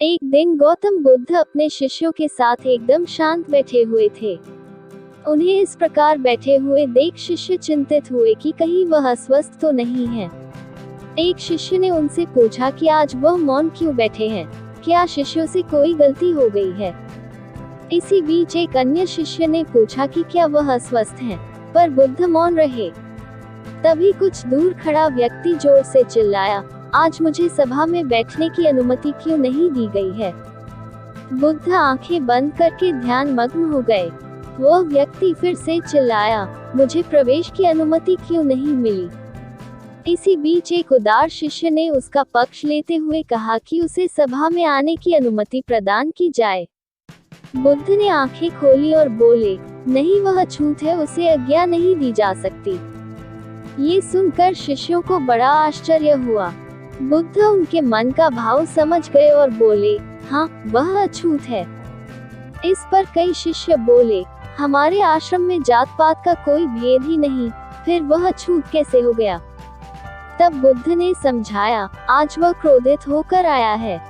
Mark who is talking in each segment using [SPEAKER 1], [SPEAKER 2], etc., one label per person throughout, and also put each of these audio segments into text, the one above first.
[SPEAKER 1] एक दिन गौतम बुद्ध अपने शिष्यों के साथ एकदम शांत बैठे हुए थे। उन्हें इस प्रकार बैठे हुए देख शिष्य चिंतित हुए कि कहीं वह अस्वस्थ तो नहीं है। एक शिष्य ने उनसे पूछा कि आज वह मौन क्यों बैठे हैं, क्या शिष्यों से कोई गलती हो गई है। इसी बीच एक अन्य शिष्य ने पूछा कि क्या वह अस्वस्थ हैं, पर बुद्ध मौन रहे। तभी कुछ दूर खड़ा व्यक्ति जोर से चिल्लाया, आज मुझे सभा में बैठने की अनुमति क्यों नहीं दी गई है। बुद्ध आंखें बंद करके ध्यान मग्न हो गए। वह व्यक्ति फिर से चिल्लाया, मुझे प्रवेश की अनुमति क्यों नहीं मिली। इसी बीच एक उदार शिष्य ने उसका पक्ष लेते हुए कहा कि उसे सभा में आने की अनुमति प्रदान की जाए। बुद्ध ने आंखें खोली और बोले, नहीं, वह छूत है, उसे आज्ञा नहीं दी जा सकती। ये सुनकर शिष्यों को बड़ा आश्चर्य हुआ। बुद्ध उनके मन का भाव समझ गए और बोले, हाँ, वह अछूत है। इस पर कई शिष्य बोले, हमारे आश्रम में जात पात का कोई भेद ही नहीं, फिर वह अछूत कैसे हो गया। तब बुद्ध ने समझाया, आज वह क्रोधित होकर आया है।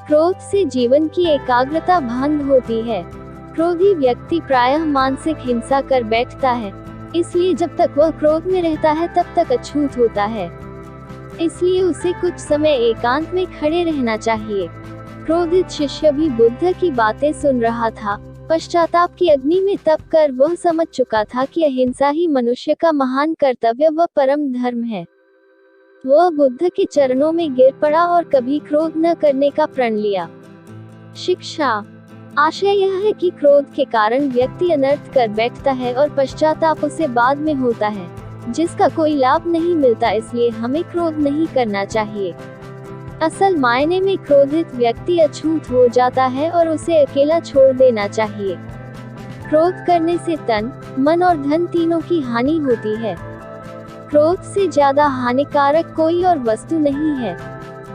[SPEAKER 1] क्रोध से जीवन की एकाग्रता भंग होती है। क्रोधी व्यक्ति प्रायः मानसिक हिंसा कर बैठता है, इसलिए जब तक वह क्रोध में रहता है तब तक अछूत होता है। इसलिए उसे कुछ समय एकांत में खड़े रहना चाहिए। क्रोधित शिष्य भी बुद्ध की बातें सुन रहा था। पश्चाताप की अग्नि में तप कर वह समझ चुका था कि अहिंसा ही मनुष्य का महान कर्तव्य व परम धर्म है। वह बुद्ध के चरणों में गिर पड़ा और कभी क्रोध न करने का प्रण लिया। शिक्षा। आशय यह है कि क्रोध के कारण व्यक्ति अनर्थ कर बैठता है और पश्चाताप उसे बाद में होता है, जिसका कोई लाभ नहीं मिलता। इसलिए हमें क्रोध नहीं करना चाहिए। असल मायने में क्रोधित व्यक्ति अछूत हो जाता है और उसे अकेला छोड़ देना चाहिए। क्रोध करने से तन, मन और धन तीनों की हानि होती है। क्रोध से ज्यादा हानिकारक कोई और वस्तु नहीं है।